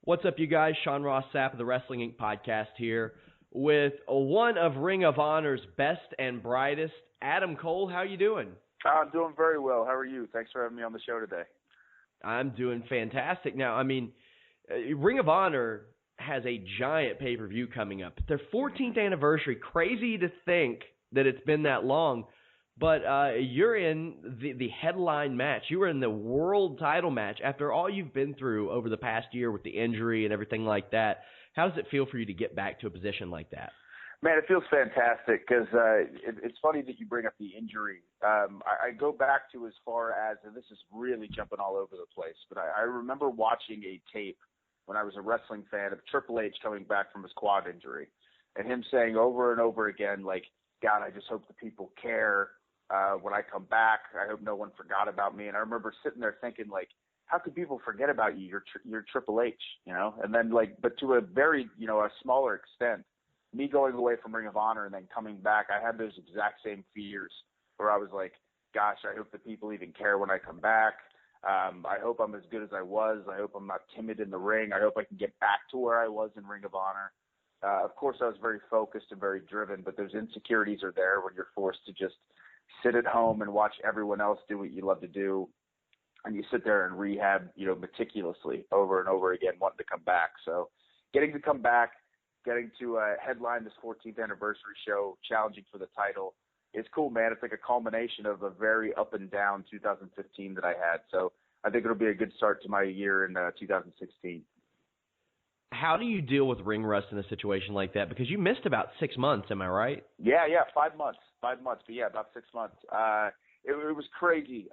What's up, you guys? Sean Ross Sapp of the Wrestling Inc. podcast here with one of Ring of Honor's best and brightest, Adam Cole. How you doing? I'm doing very well. How are you? Thanks for having me on the show today. I'm doing fantastic. Now, I mean, Ring of Honor has a giant pay-per-view coming up. Their 14th anniversary. Crazy to think that it's been that long. But you're in the headline match. You were in the world title match after all you've been through over the past year with the injury and everything like that. How does it feel for you to get back to a position like that? Man, it feels fantastic because it's funny that you bring up the injury. I go back to as far as, and this is really jumping all over the place, but I remember watching a tape when I was a wrestling fan of Triple H coming back from his quad injury and him saying over and over again, like, God, I just hope the people care. When I come back, I hope no one forgot about me. And I remember sitting there thinking, like, how could people forget about you? You're Triple H, you know? And then, like, but to a very, a smaller extent, me going away from Ring of Honor and then coming back, I had those exact same fears where I was like, gosh, I hope the people even care when I come back. I hope I'm as good as I was. I hope I'm not timid in the ring. I hope I can get back to where I was in Ring of Honor. Of course, I was very focused and very driven, but those insecurities are there when you're forced to just sit at home and watch everyone else do what you love to do, and you sit there and rehab, meticulously over and over again, wanting to come back. So getting to come back, getting to headline this 14th anniversary show, challenging for the title, it's cool, man. It's like a culmination of a very up and down 2015 that I had. So I think it'll be a good start to my year in 2016. How do you deal with ring rust in a situation like that? Because you missed about 6 months, am I right? Yeah, 5 months. 5 months, but yeah, about 6 months. It was crazy.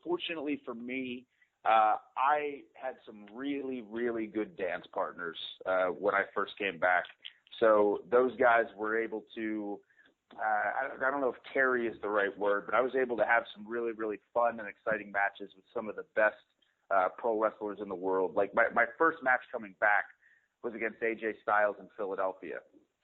Fortunately for me, I had some really, really good dance partners when I first came back. So those guys were able to, I don't know if carry is the right word, but I was able to have some really, really fun and exciting matches with some of the best pro wrestlers in the world. Like my first match coming back was against AJ Styles in Philadelphia.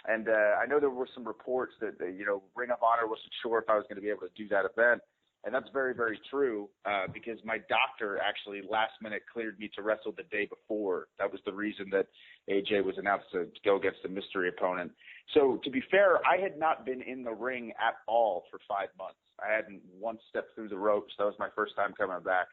And I know there were some reports that, Ring of Honor wasn't sure if I was going to be able to do that event. And that's very, very true because my doctor actually last minute cleared me to wrestle the day before. That was the reason that AJ was announced to go against a mystery opponent. So to be fair, I had not been in the ring at all for 5 months. I hadn't once stepped through the ropes. That was my first time coming back.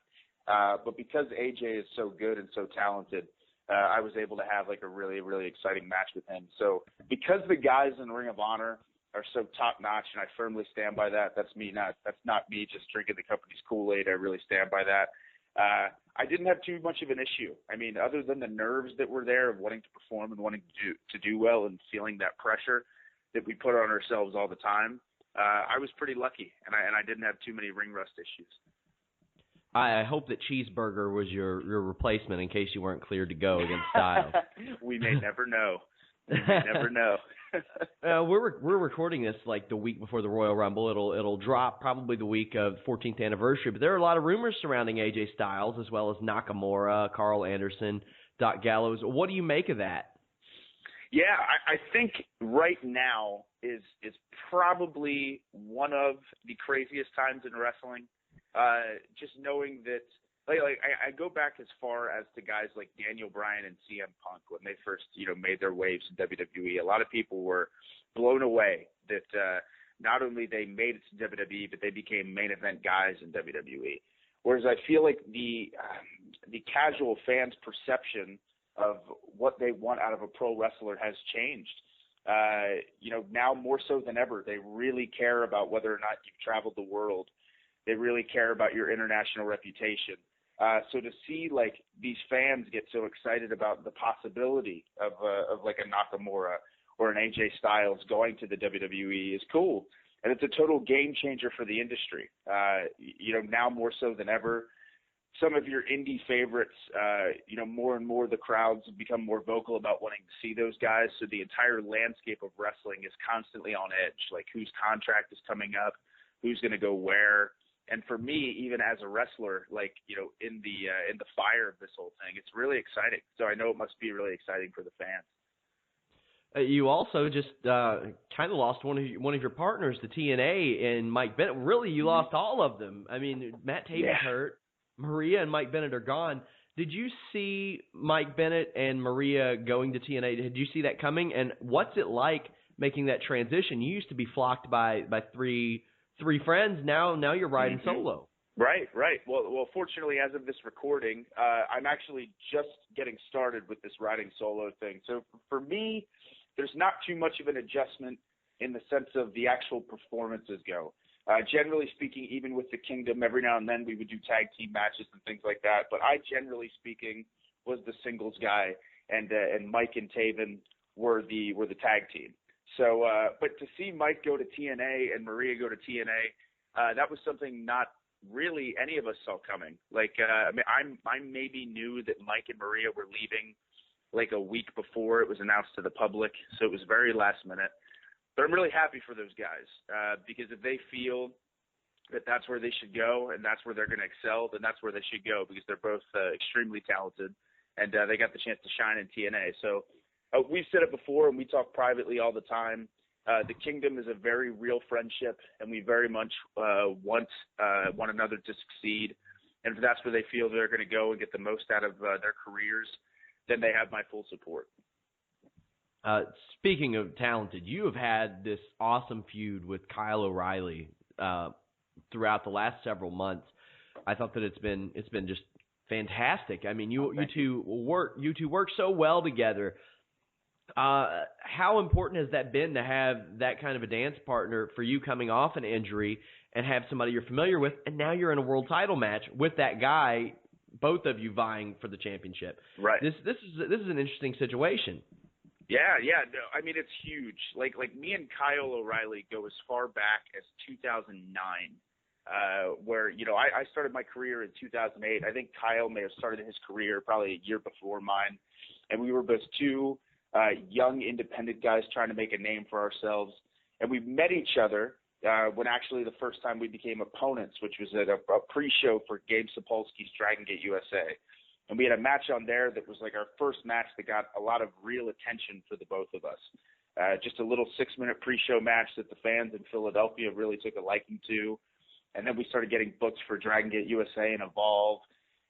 But because AJ is so good and so talented, I was able to have like a really, really exciting match with him. So because the guys in Ring of Honor are so top notch, and I firmly stand by that. That's not me just drinking the company's Kool-Aid. I really stand by that. I didn't have too much of an issue. I mean, other than the nerves that were there of wanting to perform and wanting to do well and feeling that pressure that we put on ourselves all the time, I was pretty lucky, and I didn't have too many ring rust issues. I hope that Cheeseburger was your replacement in case you weren't cleared to go against Styles. We may never know. We may never know. We're recording this like the week before the Royal Rumble. It'll drop probably the week of 14th anniversary. But there are a lot of rumors surrounding AJ Styles as well as Nakamura, Carl Anderson, Doc Gallows. What do you make of that? Yeah, I think right now is probably one of the craziest times in wrestling. Just knowing that, I go back as far as to guys like Daniel Bryan and CM Punk when they first, made their waves in WWE. A lot of people were blown away that not only they made it to WWE, but they became main event guys in WWE. Whereas I feel like the casual fans' perception of what they want out of a pro wrestler has changed. Now more so than ever, they really care about whether or not you've traveled the world. They really care about your international reputation. So to see like these fans get so excited about the possibility of like a Nakamura or an AJ Styles going to the WWE is cool. And it's a total game changer for the industry. Now more so than ever, some of your indie favorites, more and more the crowds become more vocal about wanting to see those guys. So the entire landscape of wrestling is constantly on edge, like whose contract is coming up, who's going to go where. And for me, even as a wrestler, in the fire of this whole thing, it's really exciting. So I know it must be really exciting for the fans. You also just kind of lost one of your partners to TNA and Mike Bennett. Really, you lost all of them. I mean, Matt Taven's hurt. Maria and Mike Bennett are gone. Did you see Mike Bennett and Maria going to TNA? Did you see that coming? And what's it like making that transition? You used to be flocked by three friends. Now you're riding solo. Right. Well, fortunately, as of this recording, I'm actually just getting started with this riding solo thing. So for me, there's not too much of an adjustment in the sense of the actual performances go. Generally speaking, even with the Kingdom, every now and then we would do tag team matches and things like that. But I, generally speaking, was the singles guy, and Mike and Taven were the tag team. So, but to see Mike go to TNA and Maria go to TNA, that was something not really any of us saw coming. Like, I maybe knew that Mike and Maria were leaving like a week before it was announced to the public, so it was very last minute. But I'm really happy for those guys because if they feel that that's where they should go and that's where they're going to excel, then that's where they should go because they're both extremely talented and they got the chance to shine in TNA. So we've said it before and we talk privately all the time. The Kingdom is a very real friendship, and we very much want one another to succeed. And if that's where they feel they're going to go and get the most out of their careers, then they have my full support. Speaking of talented, you have had this awesome feud with Kyle O'Reilly throughout the last several months. I thought that it's been just fantastic. I mean, you two work so well together. How important has that been to have that kind of a dance partner for you coming off an injury and have somebody you're familiar with, and now you're in a world title match with that guy, both of you vying for the championship? Right. This is an interesting situation. Yeah. No, I mean, it's huge. Like me and Kyle O'Reilly go as far back as 2009, where, I started my career in 2008. I think Kyle may have started his career probably a year before mine, and we were both two young independent guys trying to make a name for ourselves. And we met each other when actually the first time we became opponents, which was at a pre-show for Gabe Sapolsky's Dragon Gate USA. And we had a match on there that was like our first match that got a lot of real attention for the both of us. Just a little 6-minute pre-show match that the fans in Philadelphia really took a liking to. And then we started getting booked for Dragon Gate USA and Evolve.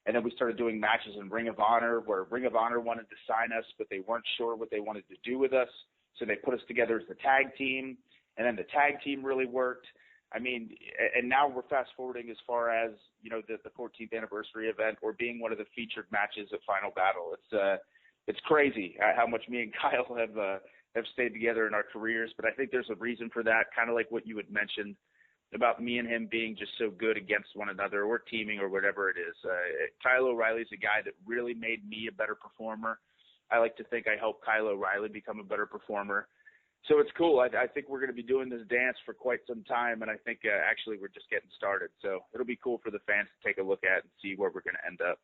And then we started doing matches in Ring of Honor where Ring of Honor wanted to sign us, but they weren't sure what they wanted to do with us. So they put us together as the tag team, and then the tag team really worked. I mean, and now we're fast forwarding as far as, the 14th anniversary event or being one of the featured matches at Final Battle. It's crazy how much me and Kyle have stayed together in our careers, but I think there's a reason for that, kind of like what you had mentioned about me and him being just so good against one another or teaming or whatever it is. Kyle O'Reilly's a guy that really made me a better performer. I like to think I helped Kyle O'Reilly become a better performer. So it's cool. I think we're going to be doing this dance for quite some time, and I think actually we're just getting started. So it'll be cool for the fans to take a look at and see where we're going to end up.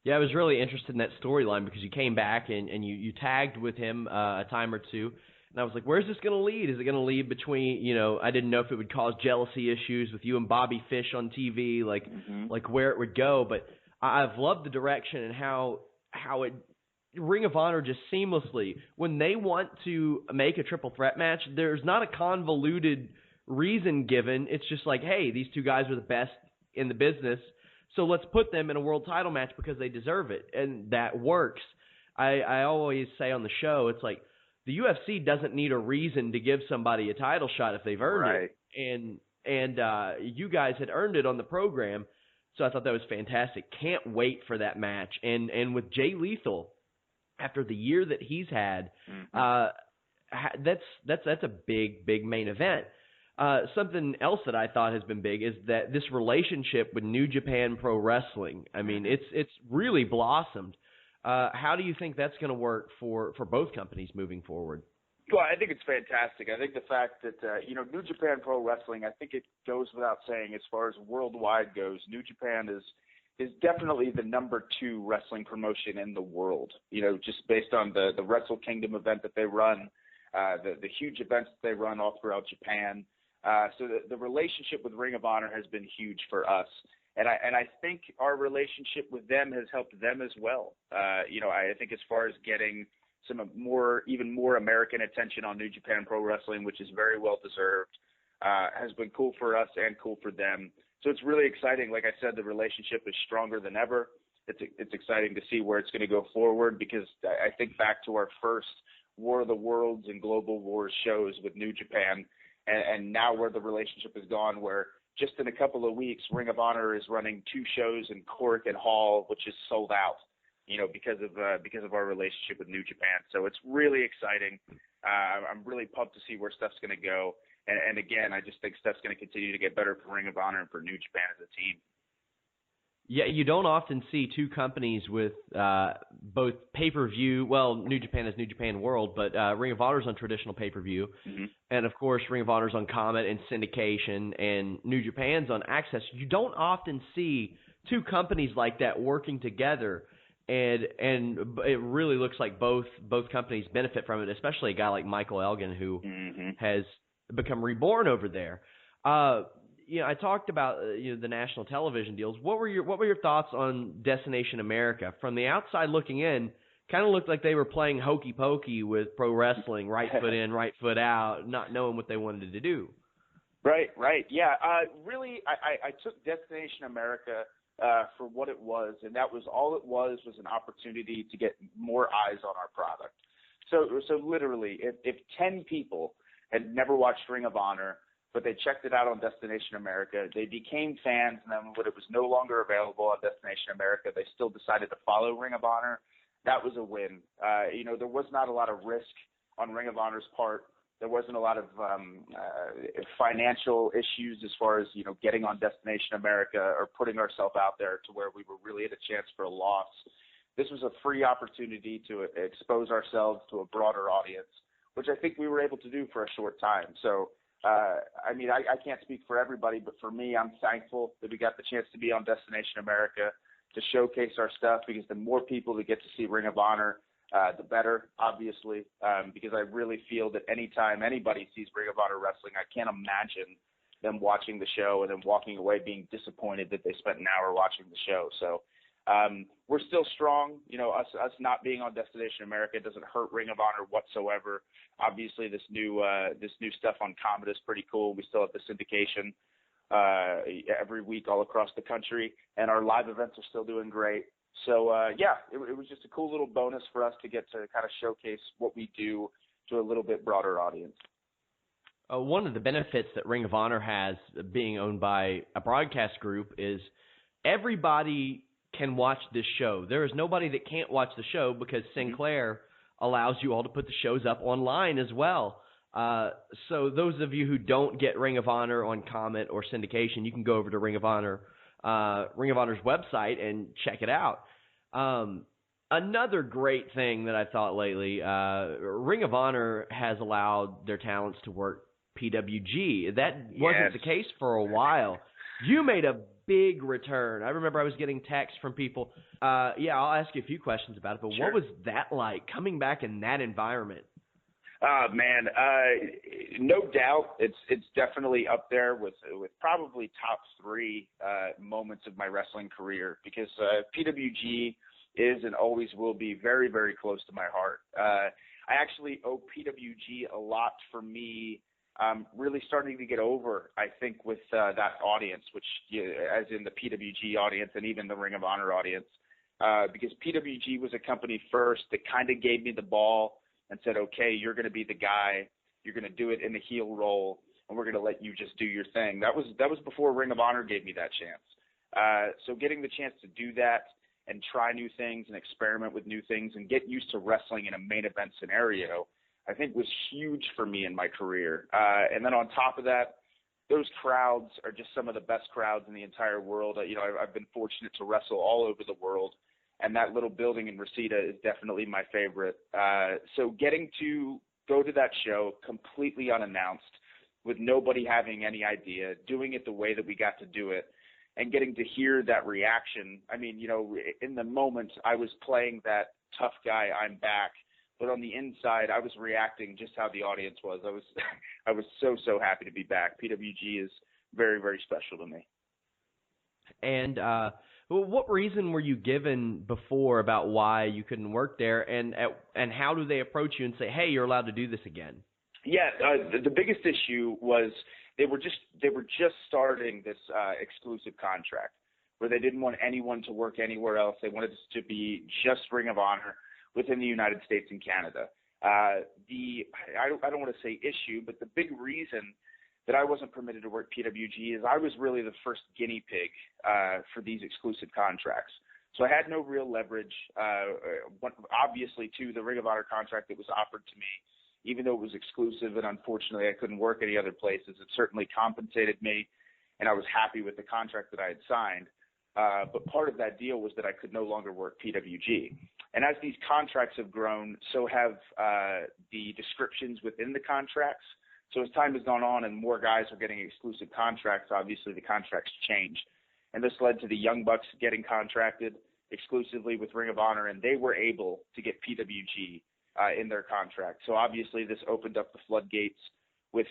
Yeah, I was really interested in that storyline because you came back and you tagged with him a time or two. And I was like, where's this going to lead? Is it going to lead between, I didn't know if it would cause jealousy issues with you and Bobby Fish on TV, like where it would go. But I've loved the direction and how it Ring of Honor just seamlessly, when they want to make a triple threat match, there's not a convoluted reason given. It's just like, hey, these two guys are the best in the business, so let's put them in a world title match because they deserve it. And that works. I always say on the show, it's like, the UFC doesn't need a reason to give somebody a title shot if they've earned it. And you guys had earned it on the program, so I thought that was fantastic. Can't wait for that match. And with Jay Lethal, after the year that he's had, that's a big main event. Something else that I thought has been big is that this relationship with New Japan Pro Wrestling. I mean, it's really blossomed. How do you think that's going to work for both companies moving forward? Well, I think it's fantastic. I think the fact that, New Japan Pro Wrestling, I think it goes without saying as far as worldwide goes, New Japan is definitely the number 2 wrestling promotion in the world, just based on the Wrestle Kingdom event that they run, the huge events that they run all throughout Japan. So the relationship with Ring of Honor has been huge for us. And I think our relationship with them has helped them as well. I think as far as getting some even more American attention on New Japan Pro Wrestling, which is very well deserved, has been cool for us and cool for them. So it's really exciting. Like I said, the relationship is stronger than ever. it's exciting to see where it's going to go forward, because I think back to our first War of the Worlds and Global Wars shows with New Japan, and now where the relationship has gone, where just in a couple of weeks, Ring of Honor is running 2 shows in Cork and Hall, which is sold out, because of our relationship with New Japan. So it's really exciting. I'm really pumped to see where stuff's going to go. And again, I just think stuff's going to continue to get better for Ring of Honor and for New Japan as a team. Yeah, you don't often see 2 companies with both pay-per-view. Well, New Japan is New Japan World, but Ring of Honor's on traditional pay-per-view. Mm-hmm. And, of course, Ring of Honor's on Comet and syndication, and New Japan's on Access. You don't often see 2 companies like that working together, and it really looks like both companies benefit from it, especially a guy like Michael Elgin, who has become reborn over there. I talked about the national television deals. What were your thoughts on Destination America? From the outside looking in, kind of looked like they were playing hokey pokey with pro wrestling, right foot in, right foot out, not knowing what they wanted to do. Right. Yeah. Really, I took Destination America for what it was, and that was all it was an opportunity to get more eyes on our product. So literally, if 10 people had never watched Ring of Honor, but they checked it out on Destination America, they became fans, and then when it was no longer available on Destination America, they still decided to follow Ring of Honor. That was a win. There was not a lot of risk on Ring of Honor's part. There wasn't a lot of financial issues as far as, getting on Destination America or putting ourselves out there to where we were really at a chance for a loss. This was a free opportunity to expose ourselves to a broader audience, which I think we were able to do for a short time. So, I can't speak for everybody, but for me, I'm thankful that we got the chance to be on Destination America to showcase our stuff, because the more people that get to see Ring of Honor, the better, obviously, because I really feel that anytime anybody sees Ring of Honor wrestling, I can't imagine them watching the show and then walking away being disappointed that they spent an hour watching the show. So we're still strong. Us not being on Destination America doesn't hurt Ring of Honor whatsoever. Obviously, this new stuff on Comet is pretty cool. We still have the syndication every week all across the country, and our live events are still doing great. So, it was just a cool little bonus for us to get to kind of showcase what we do to a little bit broader audience. One of the benefits that Ring of Honor has, being owned by a broadcast group, is everybody can watch this show. There is nobody that can't watch the show, because Sinclair allows you all to put the shows up online as well. So those of you who don't get Ring of Honor on Comet or syndication, you can go over to Ring of Honor's website and check it out. Another great thing that I thought lately, Ring of Honor has allowed their talents to work PWG. That wasn't the case for a while. You made a big return. I remember I was getting texts from people. I'll ask you a few questions about it, but Sure. What was that like, coming back in that environment? Man, no doubt, it's definitely up there with probably top 3 moments of my wrestling career, because PWG is and always will be very, very close to my heart. I actually owe PWG a lot for me really starting to get over, I think, with that audience, which, as in the PWG audience and even the Ring of Honor audience, because PWG was a company first that kind of gave me the ball and said, okay, you're going to be the guy, you're going to do it in the heel role, and we're going to let you just do your thing. That was before Ring of Honor gave me that chance. So getting the chance to do that and try new things and experiment with new things and get used to wrestling in a main event scenario, I think was huge for me in my career. And then on top of that, those crowds are just some of the best crowds in the entire world. I've been fortunate to wrestle all over the world, and that little building in Reseda is definitely my favorite. So getting to go to that show completely unannounced, with nobody having any idea, doing it the way that we got to do it, and getting to hear that reaction. I mean, in the moment, I was playing that tough guy, I'm back, but on the inside, I was reacting just how the audience was. I was so happy to be back. PWG is very, very special to me. And what reason were you given before about why you couldn't work there, and how do they approach you and say, hey, you're allowed to do this again? Yeah, the biggest issue was they were just starting this exclusive contract where they didn't want anyone to work anywhere else. They wanted this to be just Ring of Honor within the United States and Canada. I don't want to say issue, but the big reason that I wasn't permitted to work PWG is I was really the first guinea pig for these exclusive contracts. So I had no real leverage. Obviously, too, the Ring of Honor contract that was offered to me, even though it was exclusive and unfortunately I couldn't work any other places, it certainly compensated me, and I was happy with the contract that I had signed. But part of that deal was that I could no longer work PWG. And as these contracts have grown, so have the descriptions within the contracts. So as time has gone on and more guys are getting exclusive contracts, obviously the contracts change. And this led to the Young Bucks getting contracted exclusively with Ring of Honor, and they were able to get PWG in their contract. So obviously this opened up the floodgates with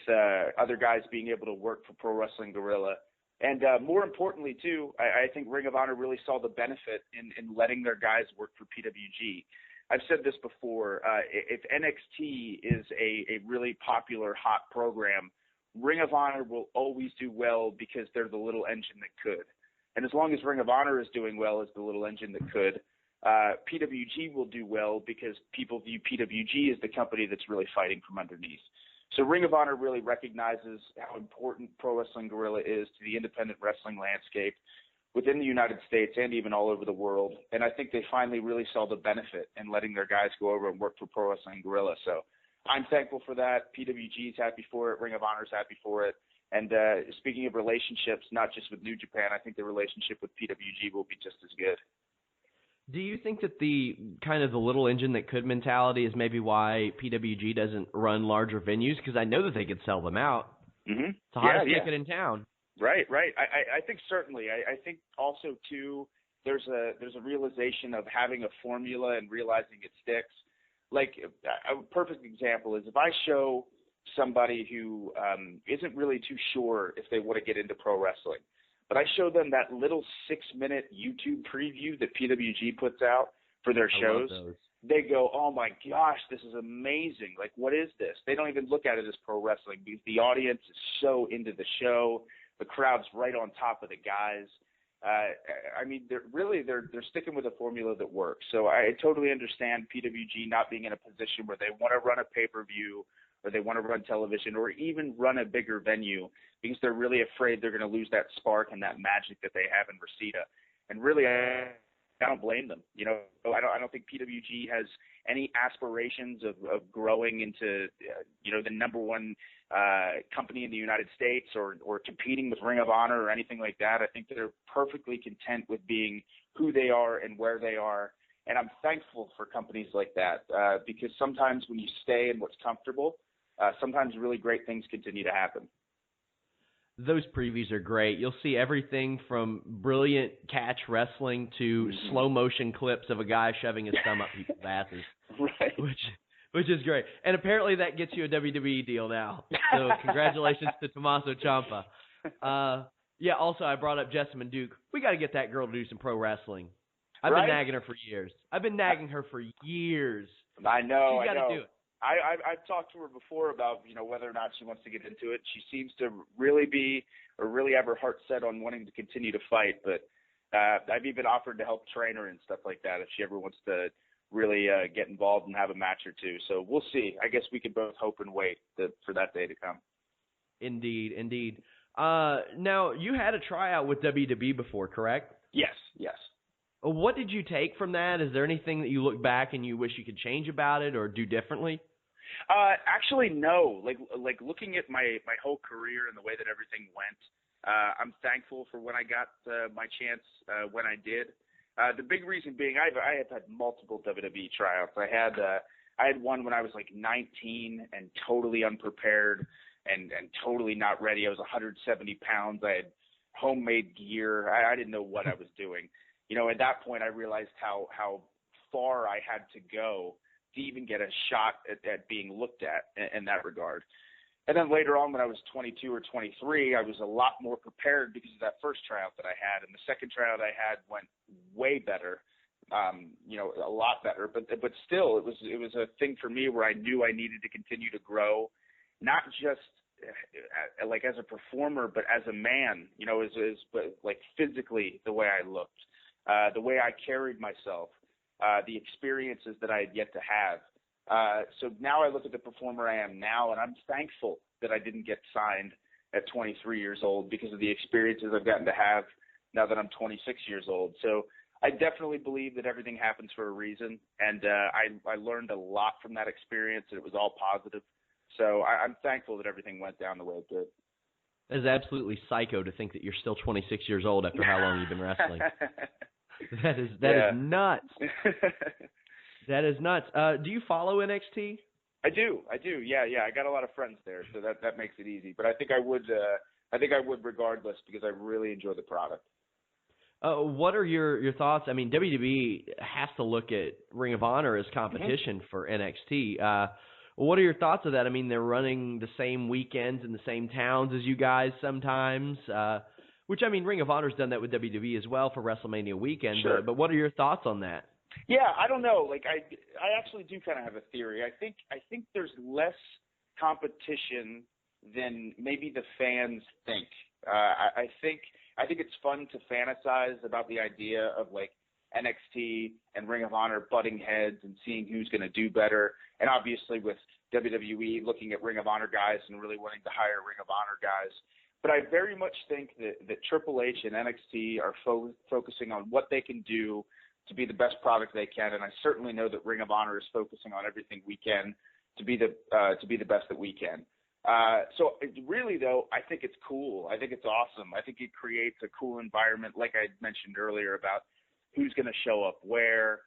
other guys being able to work for Pro Wrestling Guerrilla. And more importantly, too, I think Ring of Honor really saw the benefit in letting their guys work for PWG. I've said this before. If NXT is a really popular, hot program, Ring of Honor will always do well because they're the little engine that could. And as long as Ring of Honor is doing well as the little engine that could, PWG will do well because people view PWG as the company that's really fighting from underneath. So Ring of Honor really recognizes how important Pro Wrestling Guerrilla is to the independent wrestling landscape within the United States and even all over the world. And I think they finally really saw the benefit in letting their guys go over and work for Pro Wrestling Guerrilla. So I'm thankful for that. PWG is happy for it. Ring of Honor is happy for it. And speaking of relationships, not just with New Japan, I think the relationship with PWG will be just as good. Do you think that the kind of the little engine that could mentality is maybe why PWG doesn't run larger venues? Because I know that they could sell them out. Mm-hmm. It's the hottest ticket in town. Right. I think certainly. I think also, too, there's a realization of having a formula and realizing it sticks. Like a perfect example is if I show somebody who isn't really too sure if they want to get into pro wrestling, but I show them that little 6-minute YouTube preview that PWG puts out for their shows, they go, oh my gosh, this is amazing. Like, what is this? They don't even look at it as pro wrestling because the audience is so into the show. The crowd's right on top of the guys. I mean, they're sticking with a formula that works. So I totally understand PWG not being in a position where they want to run a pay-per-view or they want to run television or even run a bigger venue because they're really afraid they're going to lose that spark and that magic that they have in Reseda. And really, I don't blame them. You know, I don't think PWG has any aspirations of growing into, the number one company in the United States or competing with Ring of Honor or anything like that. I think they're perfectly content with being who they are and where they are. And I'm thankful for companies like that because sometimes when you stay in what's comfortable, sometimes really great things continue to happen. Those previews are great. You'll see everything from brilliant catch wrestling to slow motion clips of a guy shoving his thumb up people's asses. Right. Which is great. And apparently that gets you a WWE deal now. So congratulations to Tommaso Ciampa. Also I brought up Jessamyn Duke. We got to get that girl to do some pro wrestling. I've been nagging her for years. I know. She's got to do it. I've talked to her before about, whether or not she wants to get into it. She seems to really have her heart set on wanting to continue to fight. But I've even offered to help train her and stuff like that if she ever wants to really get involved and have a match or two. So we'll see. I guess we can both hope and wait for that day to come. Indeed. Now, you had a tryout with WWE before, correct? Yes. What did you take from that? Is there anything that you look back and you wish you could change about it or do differently? Actually, no. Like looking at my whole career and the way that everything went, I'm thankful for when I got my chance when I did. The big reason being I have had multiple WWE tryouts. I had one when I was like 19 and totally unprepared and totally not ready. I was 170 pounds. I had homemade gear. I didn't know what I was doing. At that point, I realized how far I had to go to even get a shot at being looked at in that regard. And then later on, when I was 22 or 23, I was a lot more prepared because of that first tryout that I had. And the second tryout I had went way better, a lot better. But still, it was a thing for me where I knew I needed to continue to grow, not just like as a performer, but as a man, you know, but like physically the way I looked, the way I carried myself, the experiences that I had yet to have. So now I look at the performer I am now, and I'm thankful that I didn't get signed at 23 years old because of the experiences I've gotten to have now that I'm 26 years old. So I definitely believe that everything happens for a reason, and I learned a lot from that experience, and it was all positive. So I'm thankful that everything went down the way it did. It is absolutely psycho to think that you're still 26 years old after how long you've been wrestling. That is nuts. That is nuts. Do you follow NXT? I do. Yeah. I got a lot of friends there, so that makes it easy. But I think I would regardless because I really enjoy the product. What are your thoughts? I mean, WWE has to look at Ring of Honor as competition for NXT. What are your thoughts of that? I mean, they're running the same weekends in the same towns as you guys sometimes, which, I mean, Ring of Honor's done that with WWE as well for WrestleMania weekend. Sure. But what are your thoughts on that? Yeah, I don't know. Like, I actually do kind of have a theory. I think there's less competition than maybe the fans think. I think it's fun to fantasize about the idea of like NXT and Ring of Honor butting heads and seeing who's going to do better. And obviously with WWE looking at Ring of Honor guys and really wanting to hire Ring of Honor guys. But I very much think that Triple H and NXT are focusing on what they can do to be the best product they can. And I certainly know that Ring of Honor is focusing on everything we can to be the best that we can. So really, though, I think it's cool. I think it's awesome. I think it creates a cool environment, like I mentioned earlier, about who's going to show up where,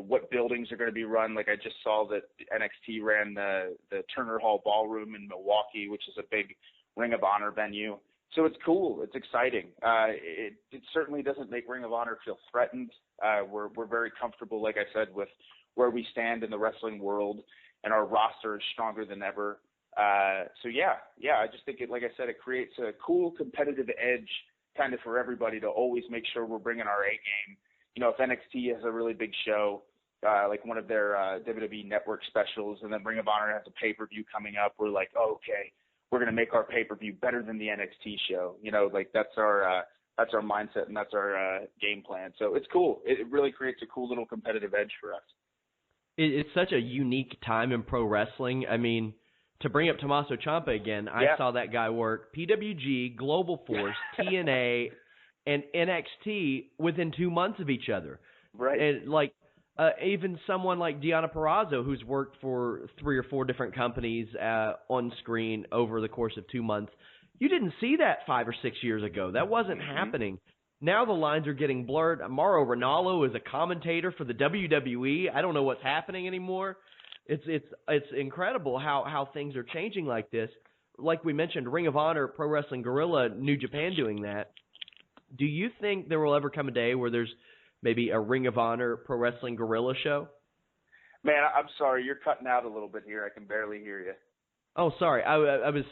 what buildings are going to be run. Like I just saw that NXT ran the Turner Hall Ballroom in Milwaukee, which is a big Ring of Honor venue. So it's cool. It's exciting. It certainly doesn't make Ring of Honor feel threatened. We're very comfortable, like I said, with where we stand in the wrestling world. And our roster is stronger than ever. So I just think like I said, it creates a cool competitive edge kind of for everybody to always make sure we're bringing our A game. You know, if NXT has a really big show, like one of their WWE Network specials, and then Ring of Honor has a pay-per-view coming up, we're like, oh, okay, we're going to make our pay-per-view better than the NXT show. You know, like that's our mindset and that's our game plan. So it's cool. It really creates a cool little competitive edge for us. It's such a unique time in pro wrestling. I mean, to bring up Tommaso Ciampa again, I saw that guy work PWG, Global Force, TNA, and NXT within 2 months of each other. Right. And like even someone like Deonna Purrazzo, who's worked for 3 or 4 different companies on screen over the course of 2 months, you didn't see that 5 or 6 years ago. That wasn't happening. Now the lines are getting blurred. Mauro Ranallo is a commentator for the WWE. I don't know what's happening anymore. It's incredible how things are changing like this. Like we mentioned, Ring of Honor, Pro Wrestling Guerrilla, New Japan doing that. Do you think there will ever come a day where there's maybe a Ring of Honor, Pro Wrestling Guerrilla show? Man, I'm sorry. You're cutting out a little bit here. I can barely hear you. Oh, sorry. I was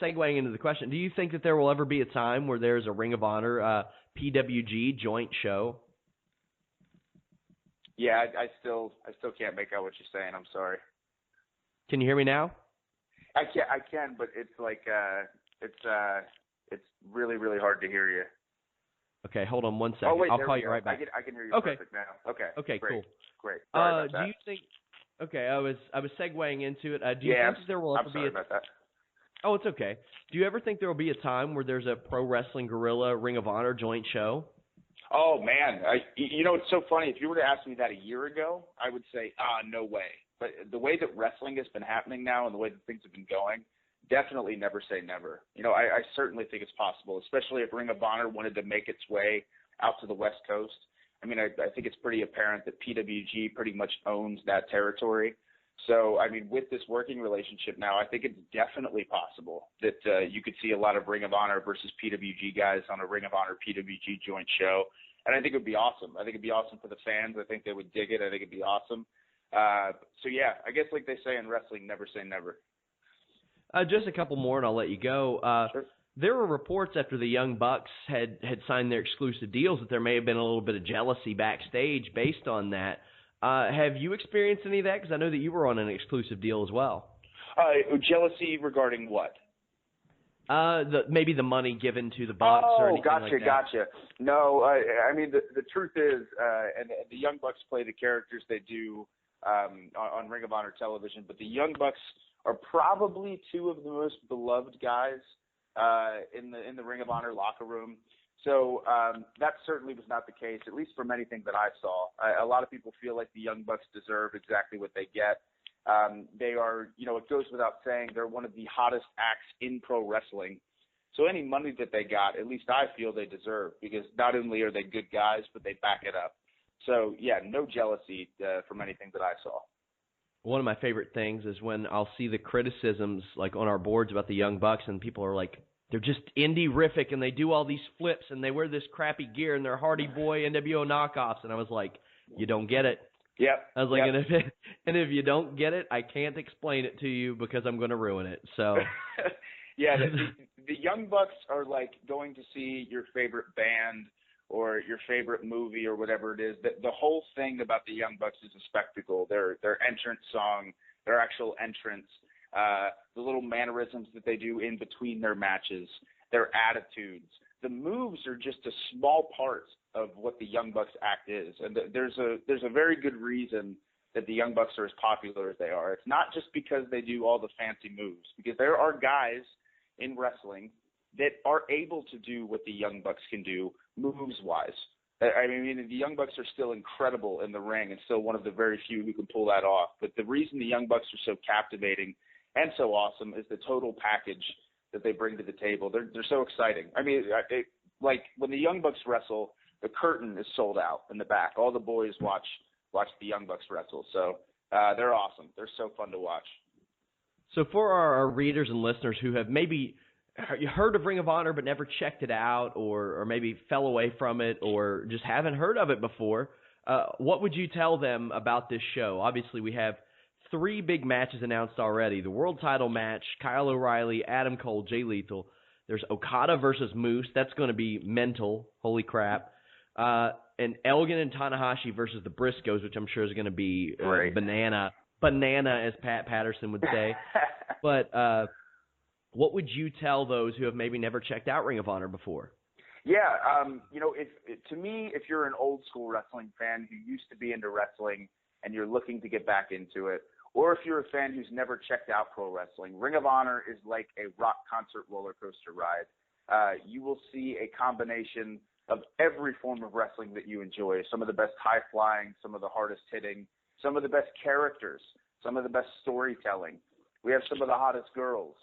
segueing into the question. Do you think that there will ever be a time where there's a Ring of Honor PWG joint show? Yeah, I still can't make out what you're saying. I'm sorry. Can you hear me now? I can, but it's like it's really, really hard to hear you. Okay, hold on 1 second. Oh, wait, I'll call you right back. I can hear you perfect now. Okay. Great, cool. Great. Sorry about do that. you think? Okay, I was segueing into it. Do you think there will ever be about that. Oh, it's okay. Do you ever think there will be a time where there's a Pro Wrestling Guerrilla Ring of Honor joint show? Oh man, it's so funny. If you were to ask me that a year ago, I would say, no way. But the way that wrestling has been happening now and the way that things have been going, definitely never say never. You know, I certainly think it's possible, especially if Ring of Honor wanted to make its way out to the West Coast. I mean, I think it's pretty apparent that PWG pretty much owns that territory. So, I mean, with this working relationship now, I think it's definitely possible that you could see a lot of Ring of Honor versus PWG guys on a Ring of Honor PWG joint show. And I think it would be awesome. I think it'd be awesome for the fans. I think they would dig it. I think it'd be awesome. So, yeah, I guess like they say in wrestling, never say never. Just a couple more and I'll let you go. Sure. There were reports after the Young Bucks had signed their exclusive deals that there may have been a little bit of jealousy backstage based on that. Have you experienced any of that? Because I know that you were on an exclusive deal as well. Jealousy regarding what? Maybe the money given to the Bucks or anything like that. Gotcha. No, I mean the truth is, and the Young Bucks play the characters they do on Ring of Honor television, but the Young Bucks are probably two of the most beloved guys in the Ring of Honor locker room. So that certainly was not the case, at least from anything that I saw. A lot of people feel like the Young Bucks deserve exactly what they get. They are, it goes without saying, they're one of the hottest acts in pro wrestling. So any money that they got, at least I feel they deserve, because not only are they good guys, but they back it up. So, yeah, no jealousy from anything that I saw. One of my favorite things is when I'll see the criticisms like on our boards about the Young Bucks, and people are like, they're just indie-rific, and they do all these flips, and they wear this crappy gear, and they're Hardy Boy NWO knockoffs. And I was like, you don't get it. Yep. I was like, and if you don't get it, I can't explain it to you because I'm going to ruin it. So, yeah, the Young Bucks are like going to see your favorite band or your favorite movie or whatever it is. The whole thing about the Young Bucks is a spectacle. Their entrance song, their actual entrance, the little mannerisms that they do in between their matches, their attitudes. The moves are just a small part of what the Young Bucks act is. And there's a very good reason that the Young Bucks are as popular as they are. It's not just because they do all the fancy moves, because there are guys in wrestling that are able to do what the Young Bucks can do moves-wise. I mean, the Young Bucks are still incredible in the ring and still one of the very few who can pull that off. But the reason the Young Bucks are so captivating and so awesome is the total package that they bring to the table. They're so exciting. I mean, like when the Young Bucks wrestle, the curtain is sold out in the back. All the boys watch the Young Bucks wrestle. So they're awesome. They're so fun to watch. So for our readers and listeners who have maybe heard of Ring of Honor but never checked it out, or maybe fell away from it, or just haven't heard of it before, what would you tell them about this show? Obviously, we have 3 big matches announced already. The world title match, Kyle O'Reilly, Adam Cole, Jay Lethal. There's Okada versus Moose. That's going to be mental. Holy crap. And Elgin and Tanahashi versus the Briscoes, which I'm sure is going to be banana, as Pat Patterson would say. But what would you tell those who have maybe never checked out Ring of Honor before? Yeah, to me, if you're an old school wrestling fan who used to be into wrestling and you're looking to get back into it, or if you're a fan who's never checked out pro wrestling, Ring of Honor is like a rock concert roller coaster ride. You will see a combination of every form of wrestling that you enjoy. Some of the best high flying, some of the hardest hitting, some of the best characters, some of the best storytelling. We have some of the hottest girls.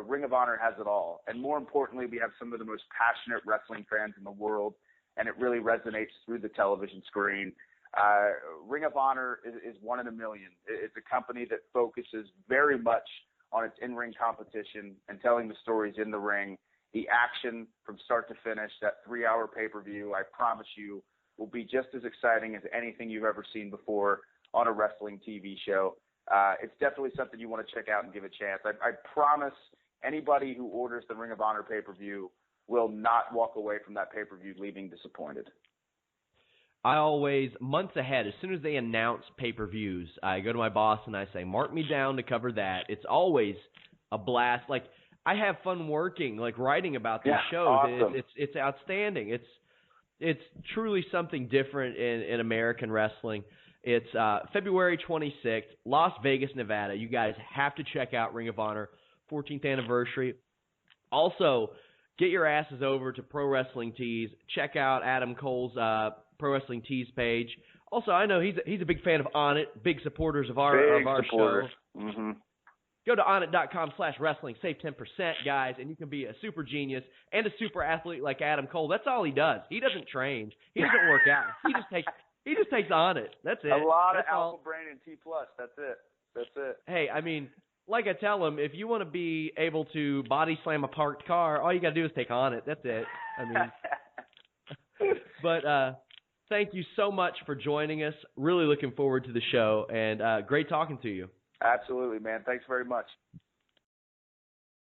Ring of Honor has it all. And more importantly, we have some of the most passionate wrestling fans in the world, and it really resonates through the television screen. Ring of Honor is one in a million. It's a company that focuses very much on its in-ring competition and telling the stories in the ring. The action from start to finish, that 3-hour pay-per-view, I promise you, will be just as exciting as anything you've ever seen before on a wrestling TV show. It's definitely something you want to check out and give a chance. I promise anybody who orders the Ring of Honor pay-per-view will not walk away from that pay-per-view leaving disappointed. I always, months ahead, as soon as they announce pay-per-views, I go to my boss and I say, mark me down to cover that. It's always a blast. Like, I have fun working, like writing about these shows. Awesome. It's outstanding. It's truly something different in American wrestling. It's February 26th, Las Vegas, Nevada. You guys have to check out Ring of Honor, 14th anniversary. Also, get your asses over to Pro Wrestling Tees. Check out Adam Cole's Pro Wrestling Tees page. Also, I know he's a big fan of On It, big supporters of our show. Mm-hmm. Go to onit.com/wrestling, save 10%, guys, and you can be a super genius and a super athlete like Adam Cole. That's all he does. He doesn't train. He doesn't work out. He just takes on it. That's it. A lot That's of all. Alpha Brain and T+. That's it. Hey, I mean, like I tell him, if you want to be able to body slam a parked car, all you got to do is take on it. That's it. I mean, but thank you so much for joining us. Really looking forward to the show, and great talking to you. Absolutely, man. Thanks very much.